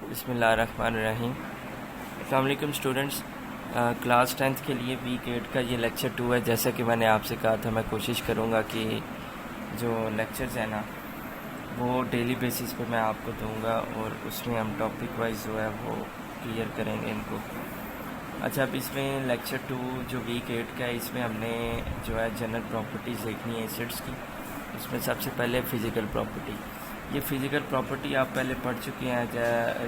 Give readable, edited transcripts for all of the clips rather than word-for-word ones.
बिस्मिल्लाहिर्रहमानिर्रहीम। अस्सलाम वालेकुम स्टूडेंट्स। क्लास 10th के लिए वीक 8 का ये लेक्चर 2 है। जैसा कि मैंने आपसे कहा था, मैं कोशिश करूँगा कि जो लेक्चर्स हैं ना वो डेली बेसिस पे मैं आपको दूँगा और उसमें हम टॉपिक वाइज जो है वो क्लियर करेंगे इनको। अच्छा, अब इसमें लेक्चर 2 जो वीक 8 का है, इसमें हमने जो है जनरल प्रॉपर्टीज़ देखनी है एसिड्स की। उसमें सबसे पहले फ़िज़िकल प्रॉपर्टी। ये फ़िज़िकल प्रॉपर्टी आप पहले पढ़ चुके हैं।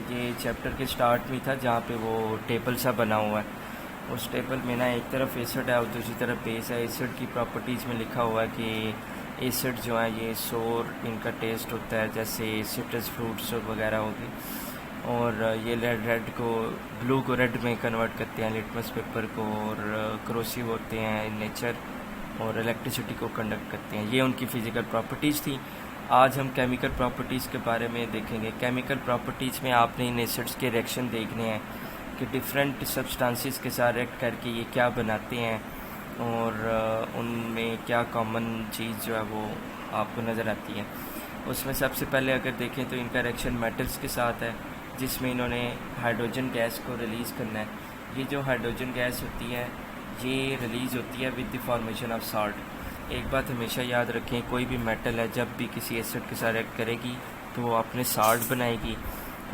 ये चैप्टर के स्टार्ट में था जहाँ पे वो टेबल सा बना हुआ है। उस टेबल में ना एक तरफ एसिड है और दूसरी तरफ बेस है। एसिड की प्रॉपर्टीज़ में लिखा हुआ है कि एसिड जो है ये सोर इनका टेस्ट होता है, जैसे सिट्रस फ्रूट्स वगैरह होगी, और ये रेड को ब्लू को रेड में कन्वर्ट करते हैं, लिटमस पेपर को, और क्रोसिव होते हैं इन नेचर, और इलेक्ट्रिसिटी को कंडक्ट करते हैं। ये उनकी फ़िज़िकल प्रॉपर्टीज़ थी। आज हम केमिकल प्रॉपर्टीज़ के बारे में देखेंगे। केमिकल प्रॉपर्टीज़ में आपने इन एसिड्स के रिएक्शन देखने हैं कि डिफरेंट सब्सटेंसेस के साथ रिएक्ट करके ये क्या बनाते हैं, और उनमें क्या कॉमन चीज़ जो है वो आपको नज़र आती है। उसमें सबसे पहले अगर देखें तो इनका रिएक्शन मेटल्स के साथ है, जिसमें इन्होंने हाइड्रोजन गैस को रिलीज़ करना है। ये जो हाइड्रोजन गैस होती है ये रिलीज़ होती है with the formation of salt. एक बात हमेशा याद रखें, कोई भी मेटल है जब भी किसी एसिड के साथ रिएक्ट करेगी तो वो अपने सॉल्ट बनाएगी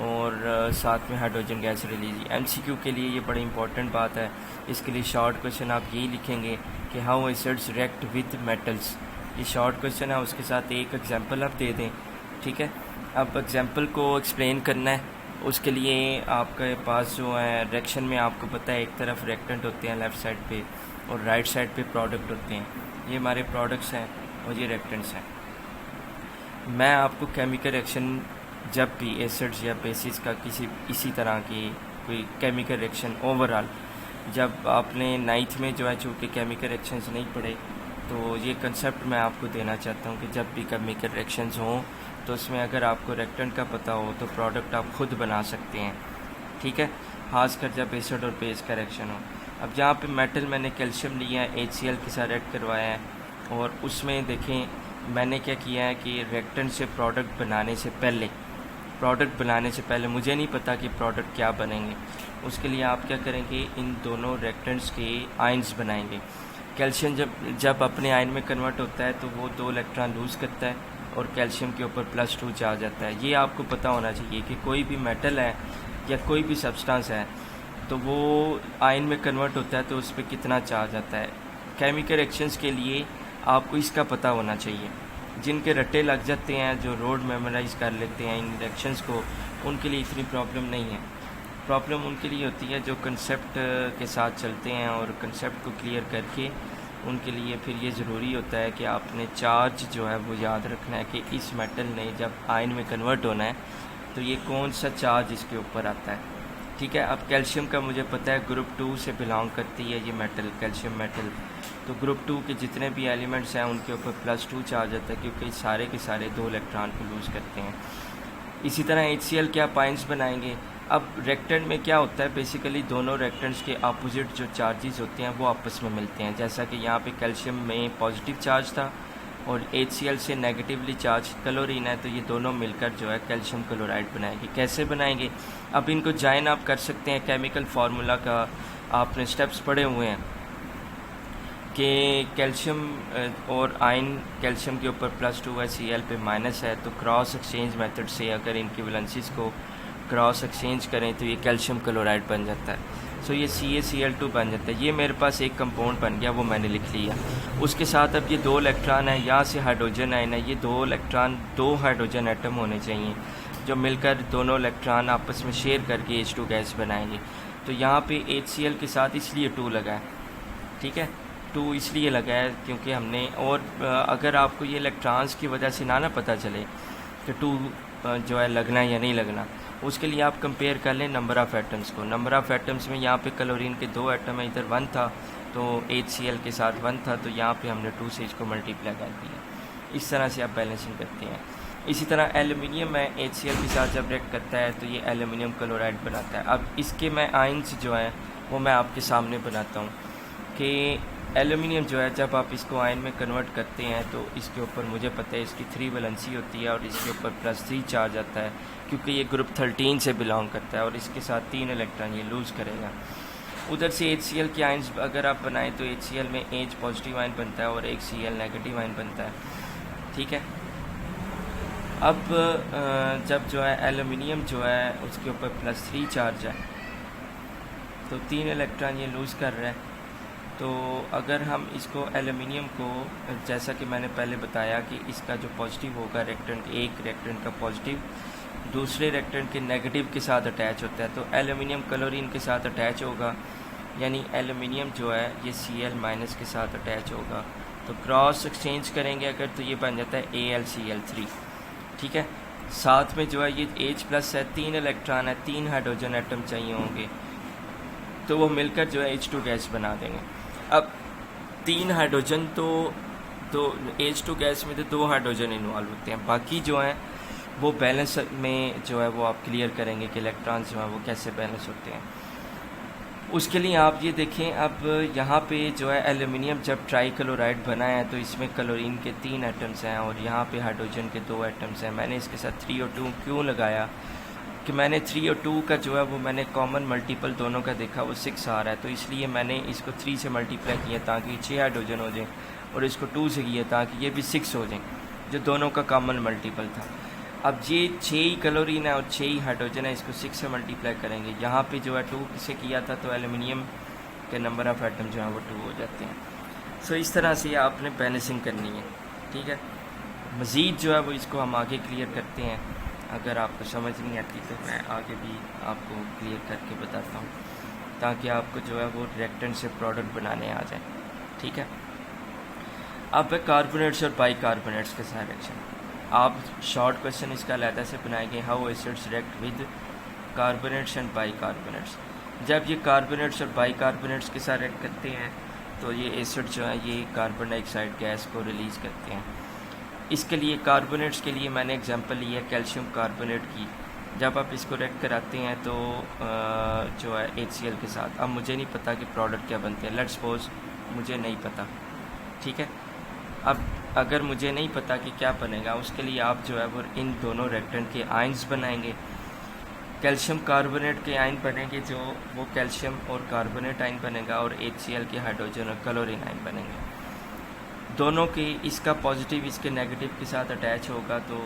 और साथ में हाइड्रोजन गैस रिलीज। एमसीक्यू के लिए ये बड़ी इंपॉर्टेंट बात है। इसके लिए शॉर्ट क्वेश्चन आप यही लिखेंगे कि how acids react with metals. ये शॉर्ट क्वेश्चन है, उसके साथ एक एग्जांपल आप दे दें, ठीक है। अब एग्जांपल को एक्सप्लेन करना है, उसके लिए आपके पास जो है रिएक्शन में आपको पता है एक तरफ रिएक्टेंट होते हैं लेफ़्ट साइड पे और राइट साइड पे प्रोडक्ट होते हैं। ये हमारे प्रोडक्ट्स हैं और ये रिएक्टेंट्स हैं। मैं आपको केमिकल रिएक्शन जब भी एसिड्स या बेसिस का इसी तरह की कोई केमिकल रिएक्शन ओवरऑल, जब आपने 9th में जो है चूँकि केमिकल रिएक्शंस नहीं पढ़े, तो ये कंसेप्ट मैं आपको देना चाहता हूँ कि जब भी केमिकल रिएक्शंस हों तो उसमें अगर आपको रिएक्टेंट का पता हो तो प्रोडक्ट आप खुद बना सकते हैं, ठीक है, खासकर जब एसिड और बेस का रिएक्शन हो। अब जहाँ पे मेटल मैंने कैल्शियम लिया है, HCl के साथ रिएक्ट करवाया है, और उसमें देखें मैंने क्या किया है कि रिएक्टेंट से प्रोडक्ट बनाने से पहले मुझे नहीं पता कि प्रोडक्ट क्या बनेंगे। उसके लिए आप क्या करेंगे, इन दोनों रिएक्टेंट्स के आयन्स बनाएंगे। कैल्शियम जब अपने आयन में कन्वर्ट होता है तो वो 2 इलेक्ट्रॉन लूज़ करता है और कैल्शियम के ऊपर +2 चार्ज आता है। ये आपको पता होना चाहिए कि कोई भी मेटल है या कोई भी सब्सटेंस है तो वो आयन में कन्वर्ट होता है तो उस पर कितना चार्ज आता है। केमिकल रिएक्शंस के लिए आपको इसका पता होना चाहिए। जिनके रट्टे लग जाते हैं, जो रोड मेमोराइज कर लेते हैं इन रिएक्शंस को, उनके लिए इतनी प्रॉब्लम नहीं है। प्रॉब्लम उनके लिए होती है जो कंसेप्ट के साथ चलते हैं और कंसेप्ट को क्लियर करके उनके लिए फिर ये ज़रूरी होता है कि आपने चार्ज जो है वो याद रखना है कि इस मेटल ने जब आयन में कन्वर्ट होना है तो ये कौन सा चार्ज इसके ऊपर आता है, ठीक है। अब कैल्शियम का मुझे पता है ग्रुप 2 से बिलोंग करती है ये मेटल, कैल्शियम मेटल। तो ग्रुप 2 के जितने भी एलिमेंट्स हैं उनके ऊपर +2 चार्ज आता है क्योंकि सारे के सारे 2 इलेक्ट्रॉन को लूज़ करते हैं। इसी तरह HCl के आप आयन्स बनाएंगे। अब रिएक्टेंट में क्या होता है, बेसिकली दोनों रिएक्टेंट्स के अपोजिट जो चार्जेस होते हैं वो आपस में मिलते हैं। जैसा कि यहाँ पे कैल्शियम में पॉजिटिव चार्ज था और HCl से नेगेटिवली चार्ज क्लोरीन है, तो ये दोनों मिलकर जो है कैल्शियम क्लोराइड बनाएंगे। कैसे बनाएंगे, अब इनको जॉइन आप कर सकते हैं। केमिकल फार्मूला का आपने स्टेप्स पढ़े हुए हैं कि कैल्शियम और आयन, कैल्शियम के ऊपर +2 है, Cl पे माइनस है, तो क्रॉस एक्सचेंज मेथड से अगर इनकी वैलेंसीज को क्रॉस एक्सचेंज करें तो ये कैल्शियम क्लोराइड बन जाता है। सो ये CaCl2 बन जाता है। ये मेरे पास एक कंपाउंड बन गया, वो मैंने लिख लिया। उसके साथ अब ये 2 इलेक्ट्रॉन है, यहाँ से हाइड्रोजन आयन है, ये 2 इलेक्ट्रॉन 2 हाइड्रोजन एटम होने चाहिए जो मिलकर दोनों इलेक्ट्रॉन आपस में शेयर करके H2 गैस बनाएंगे। तो यहाँ पे HCl के साथ इसलिए 2 लगा है, ठीक है। 2 इसलिए लगा है क्योंकि हमने, और अगर आपको ये इलेक्ट्रॉन्स की वजह से ना पता चले कि 2 जो है लगना है या नहीं लगना, उसके लिए आप कंपेयर कर लें नंबर ऑफ़ एटम्स को। नंबर ऑफ़ एटम्स में यहाँ पे क्लोरीन के 2 एटम है, इधर 1 था तो HCl के साथ 1 था, तो यहाँ पे हमने 2 से इसको मल्टीप्लाई कर दिया। इस तरह से आप बैलेंसिंग करते हैं। इसी तरह एल्यूमिनियम में HCl के साथ जब रिएक्ट करता है तो ये एल्यूमिनियम क्लोराइड बनाता है। अब इसके मैं आयन्स जो हैं वो मैं आपके सामने बनाता हूँ कि एल्यूमिनियम जो है जब आप इसको आयन में कन्वर्ट करते हैं तो इसके ऊपर मुझे पता है इसकी 3 वैलेंसी होती है और इसके ऊपर +3 चार्ज आता है, क्योंकि ये ग्रुप 13 से बिलोंग करता है और इसके साथ 3 इलेक्ट्रॉन ये लूज़ करेगा। उधर से HCl के आयन्स अगर आप बनाएं तो HCl में H पॉजिटिव आयन बनता है और एक Cl नेगेटिव आयन बनता है, ठीक है। अब जब जो है एल्यूमिनियम जो है उसके ऊपर +3 चार्ज है तो 3 इलेक्ट्रॉन ये लूज़ कर रहा है। तो अगर हम इसको एल्यूमिनियम को, जैसा कि मैंने पहले बताया कि इसका जो पॉजिटिव होगा रिएक्टेंट, एक रिएक्टेंट का पॉजिटिव दूसरे रिएक्टेंट के नेगेटिव के साथ अटैच होता है, तो एल्यूमिनियम क्लोरीन के साथ अटैच होगा, यानी एल्यूमिनियम जो है ये Cl- के साथ अटैच होगा। तो क्रॉस एक्सचेंज करेंगे अगर तो ये बन जाता है AlCl3, ठीक है। साथ में जो है ये H+ है, 3 इलेक्ट्रॉन है, 3 हाइड्रोजन एटम चाहिए होंगे, तो वो मिलकर जो है H2 गैस बना देंगे। अब 3 हाइड्रोजन तो H2 गैस में तो 2 हाइड्रोजन इन्वॉल्व होते हैं, बाकी जो है वो बैलेंस में जो है वो आप क्लियर करेंगे कि इलेक्ट्रॉन जो है वो कैसे बैलेंस होते हैं। उसके लिए आप ये देखें, अब यहाँ पे जो है एल्यूमिनियम जब ट्राईक्लोराइड बना है तो इसमें क्लोरीन के 3 एटम्स हैं और यहाँ पे हाइड्रोजन के 2 एटम्स हैं। मैंने इसके साथ 3 और 2 क्यों लगाया कि मैंने 3 और 2 का जो है वो मैंने कॉमन मल्टीपल दोनों का देखा, वो 6 आ रहा है, तो इसलिए मैंने इसको 3 से मल्टीप्लाई किया ताकि 6 हाइड्रोजन हो जाए, और इसको 2 से किया ताकि ये भी 6 हो जाए, जो दोनों का कॉमन मल्टीपल था। अब ये 6 ही क्लोरीन है और 6 ही हाइड्रोजन है, इसको 6 से मल्टीप्लाई करेंगे। यहाँ पे जो है 2 से किया था तो एल्यूमिनियम के नंबर ऑफ़ एटम जो है वो 2 हो जाते हैं। सो इस तरह से आपने बैलेंसिंग करनी है, ठीक है। मज़ीद जो है वो इसको हम आगे क्लियर करते हैं, अगर आपको समझ नहीं आती तो मैं आगे भी आपको क्लियर करके बताता हूँ, ताकि आपको जो है वो रिएक्टेंट से प्रोडक्ट बनाने आ जाए, ठीक है। अब कार्बोनेट्स और बाइकार्बोनेट्स के साथ रिएक्शन, आप शॉर्ट क्वेश्चन इसका अलहदा से बनाएंगे, how acids react with carbonates and bicarbonates. जब ये कार्बोनेट्स और बाइकार्बोनेट्स के साथ रिएक्ट करते हैं तो ये एसिड जो है ये कार्बन डाइऑक्साइड गैस को रिलीज़ करते हैं। इसके लिए कार्बोनेट्स के लिए मैंने एग्जांपल ली है कैल्शियम कार्बोनेट की। जब आप इसको रिएक्ट कराते हैं तो जो है HCl के साथ, अब मुझे नहीं पता कि प्रोडक्ट क्या बनते हैं, लेट्स सपोज मुझे नहीं पता, ठीक है। अब अगर मुझे नहीं पता कि क्या बनेगा, उसके लिए आप जो है वो इन दोनों रिएक्टेंट के आयंस बनाएंगे। कैल्शियम कार्बोनेट के आयन बनेंगे, जो वो कैल्शियम और कार्बोनेट आयन बनेगा, और HCl के हाइड्रोजन और क्लोरीन आयन बनेंगे। दोनों के, इसका पॉजिटिव इसके नेगेटिव के साथ अटैच होगा, तो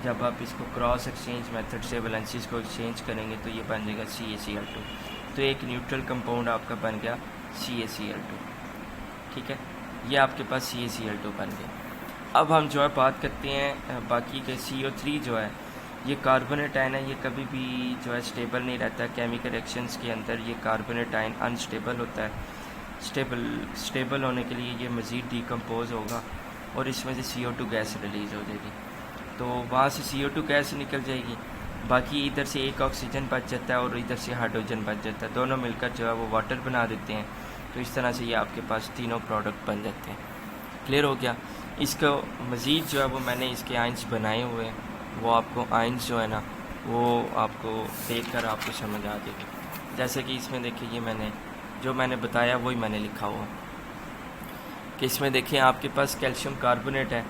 जब आप इसको क्रॉस एक्सचेंज मेथड से वैलेंसीज को एक्सचेंज करेंगे तो ये बन जाएगा CaCl2। तो एक न्यूट्रल कंपाउंड आपका बन गया CaCl2, ठीक है। ये आपके पास CaCl2 बन गया। अब हम जो है बात करते हैं बाकी के CO3 जो है ये कार्बोनेट आयन है, ये कभी भी जो है स्टेबल नहीं रहता। केमिकल रिएक्शंस के अंदर ये कार्बोनेट आयन अनस्टेबल होता है। स्टेबल होने के लिए ये मज़ीद डिकम्पोज होगा और इसमें से CO2 गैस रिलीज़ हो जाएगी, तो वहाँ से CO2 गैस निकल जाएगी। बाकी इधर से एक ऑक्सीजन बच जाता है और इधर से हाइड्रोजन बच जाता है, दोनों मिलकर जो है वो वाटर बना देते हैं। तो इस तरह से ये आपके पास तीनों प्रोडक्ट बन जाते हैं। क्लियर हो गया। इसको मज़ीद जो है वो मैंने इसके आयंस बनाए हुए हैं, वो आपको आयंस जो है ना वो आपको देख कर आपको समझ आ जाएगी। जैसे कि इसमें देखिए, ये मैंने बताया वही मैंने लिखा हुआ कि इसमें देखिए आपके पास कैल्शियम कार्बोनेट है।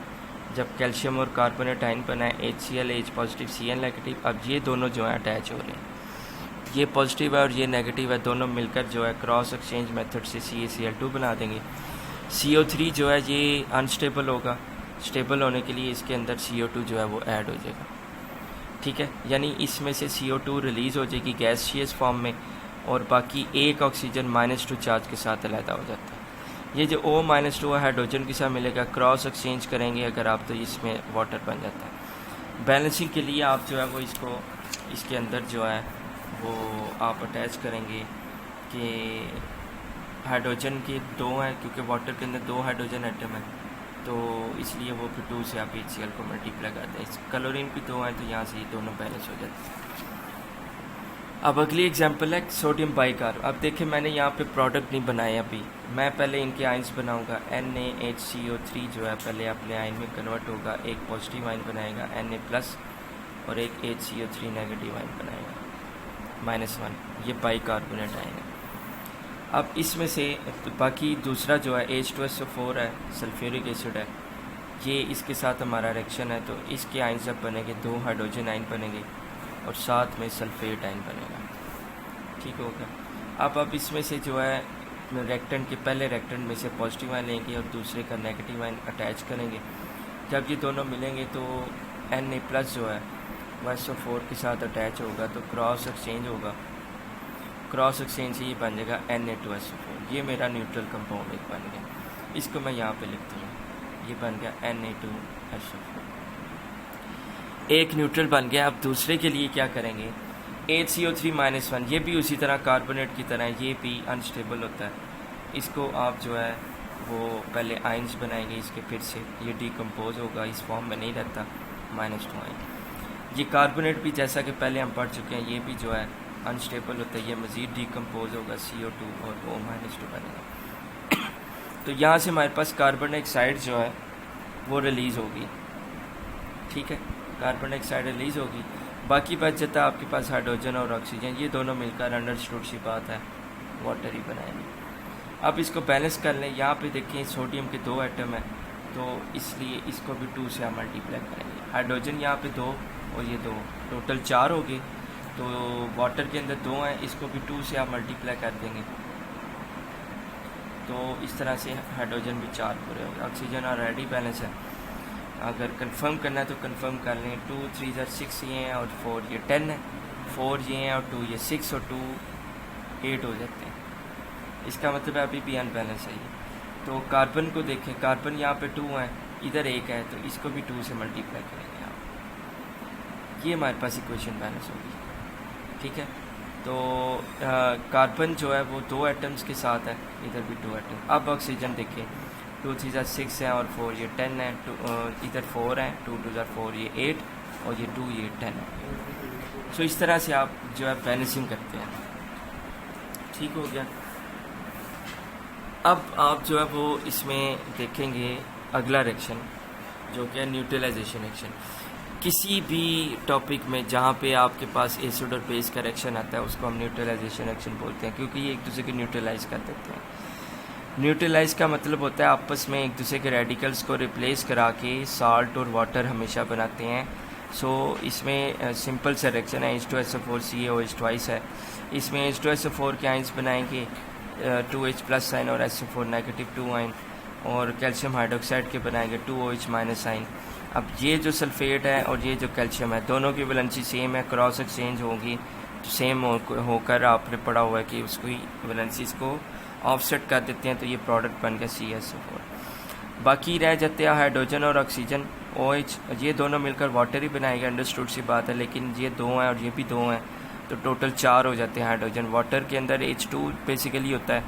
जब कैल्शियम और कार्बोनेट आयन बना है HCl H positive Cl negative, अब ये दोनों जो है अटैच हो रहे हैं, ये पॉजिटिव है और ये नेगेटिव है, दोनों मिलकर जो है क्रॉस एक्सचेंज मेथड से CaCl2 बना देंगे। CO3 जो है ये अनस्टेबल होगा, स्टेबल होने के लिए इसके अंदर CO2 जो है वो ऐड हो जाएगा, ठीक है। यानी इसमें से CO2 रिलीज़ हो जाएगी गैसियस फॉर्म में, और बाकी एक ऑक्सीजन -2 चार्ज के साथ अलहदा हो जाता है। ये जो O-2 हाइड्रोजन के साथ मिलेगा, क्रॉस एक्सचेंज करेंगे अगर आप तो इसमें वाटर बन जाता है। बैलेंसिंग के लिए आप जो है वो इसको इसके अंदर जो है वो आप अटैच करेंगे कि हाइड्रोजन के 2 हैं, क्योंकि वाटर के अंदर 2 हाइड्रोजन एटम है, तो इसलिए वो फिर 2 से आप HCl को मल्टीप्लाई करते हैं। क्लोरीन भी 2 हैं, तो यहाँ से ये दोनों बैलेंस हो जाते हैं। अब अगली एग्जांपल है सोडियम बाइकार्ब। अब देखिए मैंने यहाँ पे प्रोडक्ट नहीं बनाए अभी, मैं पहले इनके आयंस बनाऊंगा। NaHCO3 जो है पहले अपने आयन में कन्वर्ट होगा, एक पॉजिटिव आयन बनाएगा Na+ और एक HCO3 नेगेटिव आयन बनाएगा -1, ये बाइकार्बोनेट आयन है। अब इसमें से तो बाकी दूसरा जो है H2SO4 है, सल्फ्यूरिक एसिड है, ये इसके साथ हमारा रिएक्शन है, तो इसके आयन जब बनेंगे 2 हाइड्रोजन आयन बनेंगे और साथ में सल्फेट आयन बनेगा। ठीक होगा। अब इसमें से जो है रिएक्टेंट के पहले रिएक्टेंट में से पॉजिटिव आयन लेंगे और दूसरे का नेगेटिव आयन अटैच करेंगे। जब ये दोनों मिलेंगे तो Na+ जो है वह SO4 के साथ अटैच होगा, तो क्रॉस एक्सचेंज होगा। क्रॉस एक्सचेंज से ये बन जाएगा Na2SO4। ये मेरा न्यूट्रल कंपाउंड एक बन गया, इसको मैं यहाँ पे लिखती हूँ, ये बन गया Na2SO4, एक न्यूट्रल बन गया। अब दूसरे के लिए क्या करेंगे, HCO3-1, ये भी उसी तरह कार्बोनेट की तरह ये भी अनस्टेबल होता है। इसको आप जो है वो पहले आयंस बनाएंगे इसके, फिर से ये डिकम्पोज होगा, इस फॉर्म में नहीं रहता, -2 आयन। ये कार्बोनेट भी जैसा कि पहले हम पढ़ चुके हैं, ये भी जो है अनस्टेबल होता है, ये मज़ीद डिकम्पोज होगा, CO2 और O-2 बनेगा। तो यहाँ से हमारे पास कार्बन डाइऑक्साइड जो है वो रिलीज़ होगी। ठीक है, कार्बन डाइऑक्साइड रिलीज़ होगी, बाकी बच जाता है आपके पास हाइड्रोजन और ऑक्सीजन, ये दोनों मिलकर अंडरस्टूड सी बात है वाटर ही बनाएंगे। अब इसको बैलेंस कर लें, यहाँ पे देखें सोडियम के 2 एटम है, तो इसलिए इसको भी 2 से हम मल्टीप्लाई करेंगे। हाइड्रोजन यहाँ पे 2 और ये 2, टोटल 4 हो गए। तो वाटर के अंदर 2 हैं, इसको भी 2 से आप मल्टीप्लाई कर देंगे, तो इस तरह से हाइड्रोजन भी 4 पूरे हो गए। ऑक्सीजन ऑलरेडी बैलेंस है, अगर कंफर्म करना है तो कंफर्म कर लें। 2 3 6 ये हैं और 4 ये 10 है, 4 ये हैं और 2 ये 6 और 2 8 हो जाते हैं। इसका मतलब है अभी भी अनबैलेंस है ये। तो कार्बन को देखें, कार्बन यहाँ पे 2 है, इधर 1 है, तो इसको भी 2 से मल्टीप्लाई करेंगे आप, ये हमारे पास इक्वेशन बैलेंस होगी। ठीक है, तो कार्बन जो है वो 2 एटम्स के साथ है, इधर भी 2 एटम। अब ऑक्सीजन देखें, 2 3 6 है और 4 ये 10 है, इधर 4 है, 2 2 4 ये 8 और ये 2 ये 10 है। सो इस तरह से आप जो है बैलेंसिंग करते हैं। ठीक हो गया। अब आप जो है वो इसमें देखेंगे अगला रिएक्शन जो कि है न्यूट्रलाइजेशन रिएक्शन। किसी भी टॉपिक में जहाँ पे आपके पास एसिड और बेस का रिएक्शन आता है उसको हम न्यूट्रलाइजेशन रिएक्शन बोलते हैं, क्योंकि ये एक दूसरे को न्यूट्रलाइज कर देते हैं। न्यूट्रलाइज का मतलब होता है आपस में एक दूसरे के रेडिकल्स को रिप्लेस करा के साल्ट और वाटर हमेशा बनाते हैं। सो इसमें सिंपल सा रिएक्शन है, H2SO4 CaOH ट्वाइस है। इसमें H2SO4 के आयंस बनाएंगे 2H+ आयन और SO4 -2 आयन, और कैल्शियम हाइड्रोक्साइड के बनाएंगे 2OH- आयन। अब ये जो सल्फेट है और ये जो कैल्शियम है, दोनों की वैलेंसी सेम है, क्रॉस एक्सचेंज होगी, सेम होकर आपने पढ़ा हुआ है कि उसको वैलेंसीज को ऑफसेट कर देते हैं, तो ये प्रोडक्ट बन गया CSO4। बाकी रह जाते हैं हाइड्रोजन और ऑक्सीजन OH, ये दोनों मिलकर वाटर ही बनाएंगे, अंडरस्टूड सी बात है, लेकिन ये 2 हैं और ये भी 2 हैं, तो टोटल 4 हो जाते हैं हाइड्रोजन। वाटर के अंदर H2 बेसिकली होता है,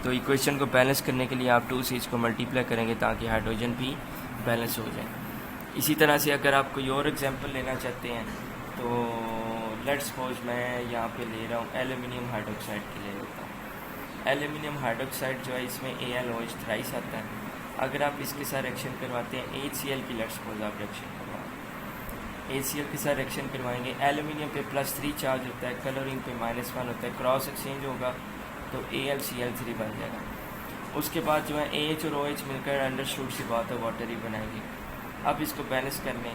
तो इक्वेशन को बैलेंस करने के लिए आप 2 से इसको मल्टीप्लाई करेंगे ताकि हाइड्रोजन भी बैलेंस हो जाए। इसी तरह से अगर आप कोई और एग्जांपल लेना चाहते हैं तो लेट्स सपोज मैं यहाँ पे ले रहा हूँ एल्यूमिनियम हाइड्रोक्साइड के ले लेता हूँ। एल्यूमिनियम हाइड्रोक्साइड जो है इसमें AlOH थ्राइस आता है। अगर आप इसके साथ रिएक्शन करवाते हैं HCl की, लेट्स सपोज आप रिएक्शन करवाएं, HCl के साथ रिएक्शन करवाएंगे, एल्यूमिनियम पे +3 चार्ज होता है, क्लोरीन पे -1 होता है, क्रॉस एक्सचेंज होगा तो AlCl3 बन जाएगा। उसके बाद जो है AH और OH मिलकर अंडरस्टूड सी बात है वाटर ही बनाएंगे। अब इसको बैलेंस करने,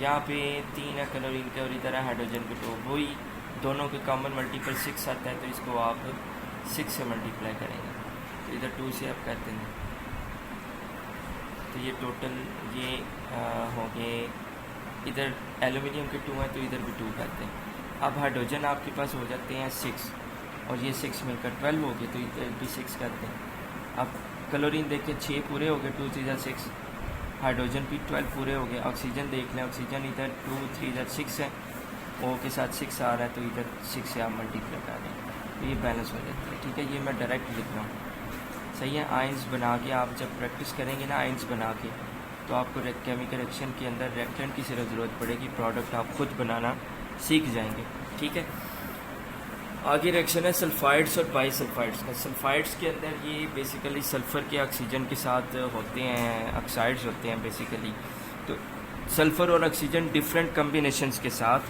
यहाँ पे 3 है क्लोरीन के और इधर है हाइड्रोजन के 2, वही दोनों के कॉमन मल्टीपल 6 आता है, तो इसको आप 6 से मल्टीप्लाई करेंगे, तो इधर 2 से आप कर देंगे, तो ये टोटल ये हो गए, इधर एल्यूमिनियम के 2 हैं तो इधर भी 2 करते हैं। अब हाइड्रोजन आपके पास हो जाते हैं 6 और ये 6 मिलकर 12 हो गए, तो इधर भी 6 करते हैं। अब क्लोरीन देखिए 6 पूरे हो गए, 2 3 6, हाइड्रोजन भी 12 पूरे हो गए। ऑक्सीजन देख लें, ऑक्सीजन इधर 2 3 6 है, O के साथ 6 आ रहा है, तो इधर 6 से आप मल्टीप्लाई कर दें, तो ये बैलेंस हो जाती है। ठीक है, ये मैं डायरेक्ट लिख रहा हूँ, सही है। आयंस बना के आप जब प्रैक्टिस करेंगे ना आयंस बना के, तो आपको केमिकल रिएक्शन के अंदर रिएक्टेंट की सिर्फ ज़रूरत पड़ेगी, प्रोडक्ट आप खुद बनाना सीख जाएंगे। ठीक है, आगे रिएक्शन है सल्फाइड्स और बाईसल्फाइड्स का। सल्फाइड्स के अंदर ये बेसिकली सल्फ़र के ऑक्सीजन के साथ होते हैं, ऑक्साइड्स होते हैं बेसिकली। तो सल्फ़र और ऑक्सीजन डिफरेंट कम्बिनेशंस के साथ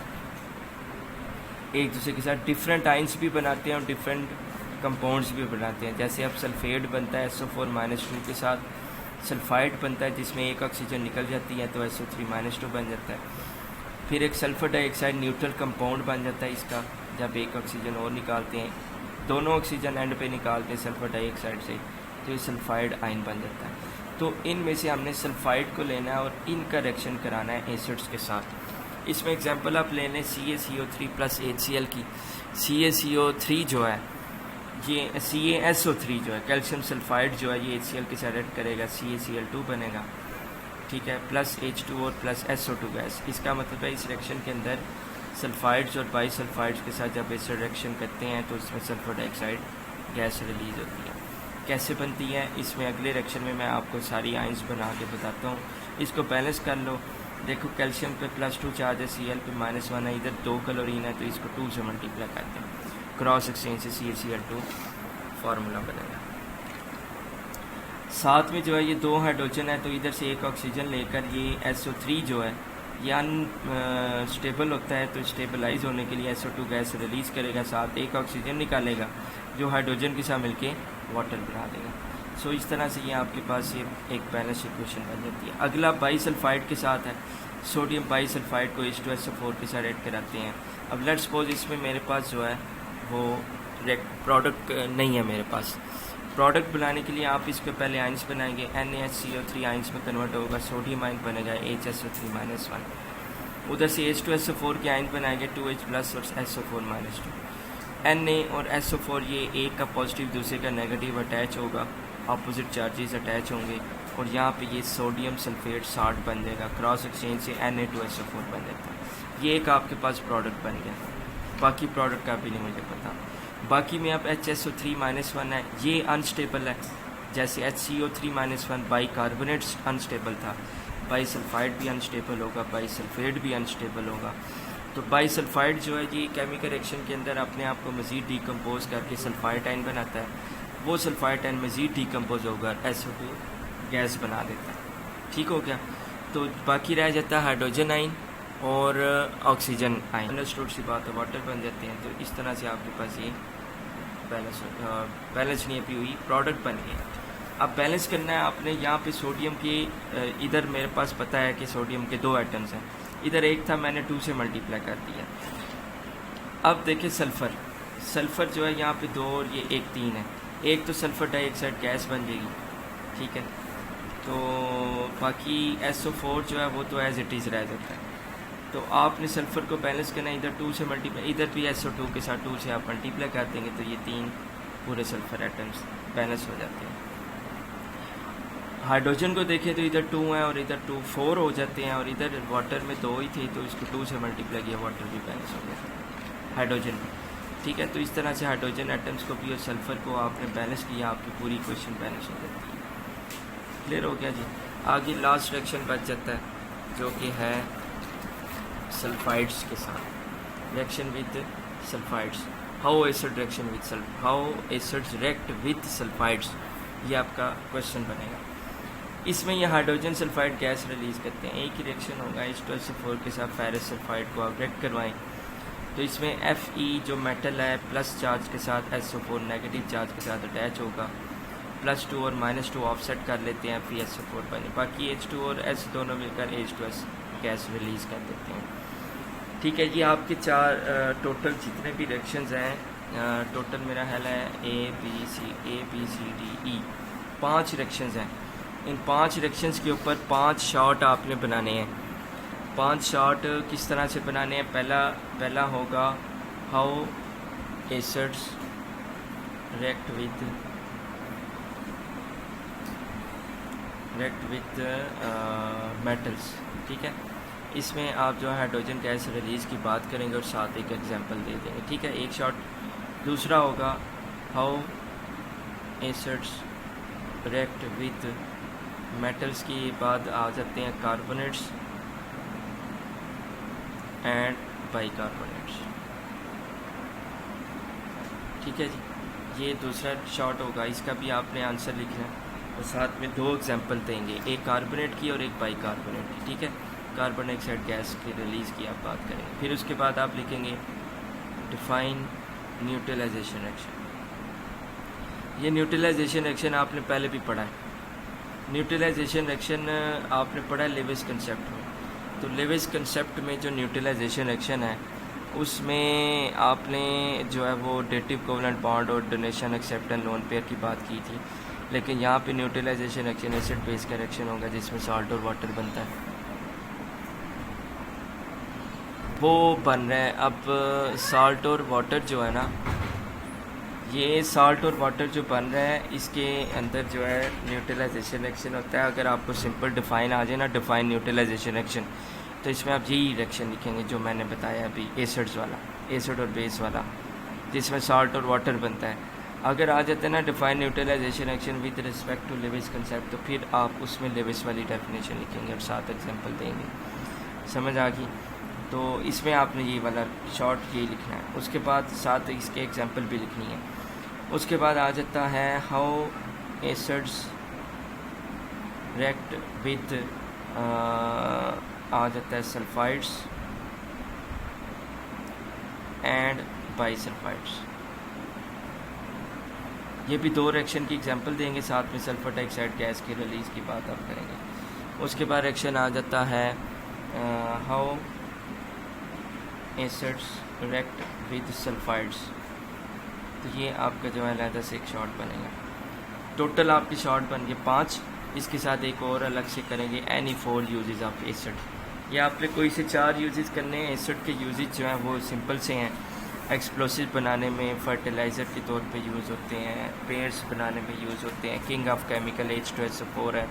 एक दूसरे के साथ डिफरेंट आयंस भी बनाते हैं और डिफरेंट कंपाउंड्स भी बनाते हैं। जैसे अब सल्फेट बनता है SO4-2 के साथ, सल्फाइड बनता है जिसमें एक ऑक्सीजन निकल जाती है तो SO3-2 बन जाता है। फिर एक सल्फर डाइऑक्साइड न्यूट्रल कंपाउंड बन जाता है इसका, जब एक ऑक्सीजन और निकालते हैं, दोनों ऑक्सीजन एंड पे निकालते हैं सल्फर डाइऑक्साइड से, तो ये सल्फाइड आयन बन जाता है। तो इनमें से हमने सल्फाइड को लेना है और इनका रिएक्शन कराना है एसिड्स के साथ। इसमें एग्जांपल आप ले लें CaCO3 प्लस HCl की। CaCO3 जो है ये CaSO3 जो है कैल्शियम सल्फाइड जो है ये HCl के साथ ऐड करेगा, CaCl2 बनेगा, ठीक है, plus H2O plus SO2 gas. इसका मतलब है इस रिएक्शन के अंदर सल्फाइड्स और बाईसल्फाइड्स के साथ जब एसिड रिएक्शन करते हैं तो इसमें सल्फर डाइऑक्साइड गैस रिलीज होती है। कैसे बनती है इसमें अगले रिएक्शन में मैं आपको सारी आइंस बना के बताता हूँ। इसको बैलेंस कर लो। देखो कैल्शियम पे +2 चार्ज है, Cl पे -1 है, इधर 2 क्लोरीन है तो इसको 2 से मल्टीप्लाई करते हैं, क्रॉस एक्सचेंज से CaCl2 फार्मूला बनेगा। साथ में जो है ये 2 हाइड्रोजन है तो इधर से एक ऑक्सीजन लेकर ये SO3 जो है ये अनस्टेबल होता है तो स्टेबलाइज होने के लिए SO2 गैस रिलीज़ करेगा, साथ एक ऑक्सीजन निकालेगा जो हाइड्रोजन के साथ मिलके वाटर बना देगा। सो इस तरह से ये आपके पास ये एक बैलेंस इक्वेशन बन जाती है। अगला बाईसल्फाइड के साथ है, सोडियम बाईसल्फाइड को H2SO4 के साथ ऐड कराते हैं। अब लेट्स सपोज इसमें मेरे पास जो है वो प्रोडक्ट नहीं है मेरे पास। प्रोडक्ट बनाने के लिए आप इसके पहले आइंस बनाएंगे, NaHCO3 आइंस में कन्वर्ट होगा, सोडियम आइन बनेगा HSO3-1, उधर से H2SO4 के आइन बनाएंगे 2H प्लस और SO4-2। Na और SO4 ये एक का पॉजिटिव दूसरे का नेगेटिव अटैच होगा, अपोजिट चार्जेस अटैच होंगे और यहाँ पे ये सोडियम सल्फेट साल्ट बन जाएगा, क्रॉस एक्सचेंज से Na2SO4 बन जाता है। ये एक आपके पास प्रोडक्ट बन गया। बाकी प्रोडक्ट का भी नहीं मुझे पता। बाकी में अब HSO3-1 है, ये अनस्टेबल है। जैसे HCO3-1 बाइकार्बोनेट अनस्टेबल था, बाईसल्फाइड भी अनस्टेबल होगा, बाईसल्फेट भी अनस्टेबल होगा। तो बाईसल्फाइड जो है ये केमिकल रिएक्शन के अंदर अपने आप को मज़ीद डिकम्पोज करके सल्फाइड आयन बनाता है, वो सल्फाइड आयन मज़ीद डिकम्पोज होकर SO2 गैस बना देता है। ठीक हो गया। तो बाकी रह जाता है हाइड्रोजन आयन और ऑक्सीजन आयन। अंडरस्टूड सी बात है, वाटर बन जाते हैं। तो इस तरह से आपके पास ये बैलेंस नहीं अभी हुई, प्रोडक्ट बन गया। अब बैलेंस करना है आपने। यहाँ पे सोडियम के इधर मेरे पास पता है कि सोडियम के 2 एटम्स हैं, इधर एक था, मैंने 2 से मल्टीप्लाई कर दिया। अब देखिए सल्फ़र जो है यहाँ पे 2 और ये एक 3 है, एक तो सल्फ़र डाइऑक्साइड गैस बन जाएगी, ठीक है। तो बाकी SO4 जो है वो तो एज इट इज़ रह जाता है। तो आपने सल्फ़र को बैलेंस करना है, इधर 2 से मल्टीप्लाई, इधर भी SO2 के साथ 2 से आप मल्टीप्लाई कर देंगे तो ये 3 पूरे सल्फ़र एटम्स बैलेंस हो जाते हैं। हाइड्रोजन को देखें तो इधर 2 है और इधर 2 4 हो जाते हैं और इधर वाटर में 2 ही थे तो इसको 2 से मल्टीप्लाई किया, वाटर भी बैलेंस हो गया हाइड्रोजन में, ठीक है। तो इस तरह से हाइड्रोजन एटम्स को भी और सल्फ़र को आपने बैलेंस किया, आपकी पूरी इक्वेशन बैलेंस हो जाती है। क्लियर हो गया जी। आगे लास्ट रिएक्शन बच जाता है जो कि है सल्फाइड्स के साथ, reaction with sulphides. How acid reaction with how acids react with sulphides, ये आपका क्वेश्चन बनेगा। इसमें ये हाइड्रोजन सल्फाइड गैस रिलीज़ करते हैं। एक ही रिएक्शन होगा, H2SO4 के साथ फेरस सल्फाइड को आप रिएक्ट करवाएं तो इसमें Fe जो मेटल है प्लस चार्ज के साथ SO4 नेगेटिव चार्ज के साथ अटैच होगा, +2 और -2 ऑफसेट कर लेते हैं, FeSO4 बने। बाकी H2 और S दोनों मिलकर H2S गैस रिलीज़ कर देते हैं, ठीक है। ये आपके 4 टोटल जितने भी रिएक्शंस हैं, टोटल मेरा ख्याल है A B C D E 5 reactions हैं। इन 5 रिएक्शंस के ऊपर 5 शॉट आपने बनाने हैं। 5 शॉट किस तरह से बनाने हैं? पहला होगा how acids react with metals, ठीक है। इसमें आप जो है हाइड्रोजन गैस रिलीज़ की बात करेंगे और साथ एक एग्जांपल दे देंगे, ठीक है, एक शॉट। दूसरा होगा how acids react with metals की बाद आ जाते हैं कार्बोनेट्स एंड बाइकार्बोनेट्स, ठीक है जी। ये दूसरा शॉट होगा, इसका भी आपने आंसर लिखना है और साथ में 2 एग्जांपल देंगे, एक कार्बोनेट की और एक बाइकार्बोनेट की, ठीक है। कार्बन डाइऑक्साइड गैस की रिलीज़ की आप बात करेंगे। फिर उसके बाद आप लिखेंगे डिफाइन न्यूट्रलाइजेशन रिएक्शन, ये न्यूट्रलाइजेशन रिएक्शन आपने पहले भी पढ़ा है। न्यूट्रलाइजेशन रिएक्शन आपने पढ़ा है लेविस कंसेप्ट में। तो लेविस कंसेप्ट में जो न्यूट्रलाइजेशन रिएक्शन है उसमें आपने जो है वो डेटिव कोवलेंट बॉन्ड और डोनेशन एक्सेप्टेंस लोन पेयर की बात की थी, लेकिन यहाँ पे न्यूट्रलाइजेशन रिएक्शन एसिड बेस का रिएक्शन होगा जिसमें साल्ट और वाटर बनता है, वो बन रहा है। अब साल्ट और वाटर जो है ना, ये साल्ट और वाटर जो बन रहा है इसके अंदर जो है न्यूट्रलाइजेशन रिएक्शन होता है। अगर आपको सिंपल डिफाइन आ जाए ना, डिफाइन न्यूट्रलाइजेशन रिएक्शन, तो इसमें आप यही रिएक्शन लिखेंगे जो मैंने बताया अभी, एसिड्स वाला, एसिड और बेस वाला, जिसमें साल्ट और वाटर बनता है। अगर आ जाता है ना define neutralization reaction with respect to Lewis concept, तो फिर आप उसमें लेविस वाली डेफिनेशन लिखेंगे और 7 एग्जाम्पल देंगे। समझ आ गई? तो इसमें आपने ये वाला शॉर्ट ये लिखना है, उसके बाद 7 इसके एग्जाम्पल भी लिखनी है। उसके बाद आ जाता है हाउ एसिड्स रिएक्ट विद, आ जाता है सल्फाइड्स एंड बाइसल्फाइड्स। ये भी 2 रिएक्शन की एग्जांपल देंगे, साथ में सल्फर डाइऑक्साइड गैस की रिलीज़ की बात आप करेंगे। उसके बाद रिएक्शन आ जाता है how acids react with sulphides. तो ये आपका जो है अलग से एक शॉर्ट बनेगा। टोटल आपकी शॉर्ट बन गए 5। इसके साथ एक और अलग से करेंगे एनी 4 यूजेस ऑफ एसिड। ये आपने कोई से 4 यूजेस करने हैं। एसिड के यूजेस जो हैं वो सिंपल से हैं, एक्सप्लोसिव बनाने में, फर्टिलाइज़र के तौर पे यूज़ होते हैं, पेयर्स बनाने में यूज़ होते हैं, किंग ऑफ केमिकल H2SO4 है,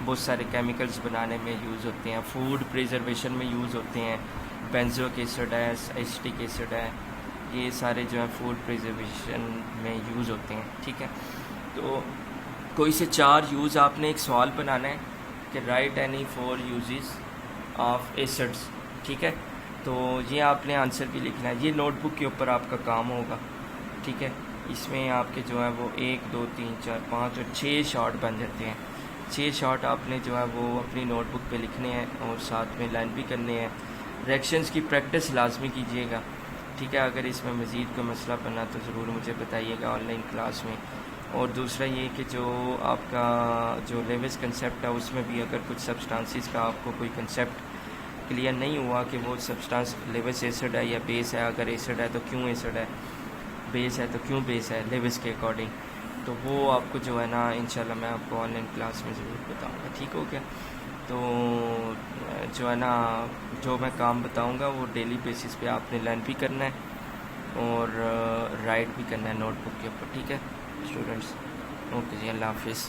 बहुत सारे केमिकल्स बनाने में यूज़ होते हैं, फूड प्रिजर्वेशन में यूज़ होते हैं, बेंजोइक एसिड है, एसिटिक एसिड है, ये सारे जो है फूड प्रिजर्वेशन में यूज़ होते हैं। ठीक है, तो कोई से 4 यूज़ आपने एक सवाल बनाना है कि right any 4 uses of acids. ठीक है, तो ये आपने आंसर भी लिखना है। ये नोटबुक के ऊपर आपका काम होगा। ठीक है, इसमें आपके जो है वो 1 2 3 4 5 और 6 शॉर्ट बन जाते हैं। 6 शॉर्ट आपने जो है वो अपनी नोटबुक पे लिखने हैं और साथ में लाइन भी करने हैं। रिएक्शंस की प्रैक्टिस लाजमी कीजिएगा। ठीक है, अगर इसमें मज़ीद कोई मसला बना तो ज़रूर मुझे बताइएगा ऑनलाइन क्लास में। और दूसरा ये कि जो आपका जो लेविस कंसेप्ट है उसमें भी अगर कुछ सब्सटेंसेस का आपको कोई कंसेप्ट क्लियर नहीं हुआ कि वो सब्सटेंस लेविस एसिड है या बेस है, अगर एसिड है तो क्यों एसिड है, बेस है तो क्यों बेस है लेविस के अकॉर्डिंग, तो वो आपको जो है ना इंशाल्लाह मैं आपको ऑनलाइन क्लास में ज़रूर बताऊँगा। ठीक हो गया? तो जो है ना जो मैं काम बताऊँगा वो डेली बेसिस पे आपने लर्न भी करना है और राइट भी करना है नोटबुक के ऊपर। ठीक है स्टूडेंट्स? ओके जी, अल्लाह हाफिज़।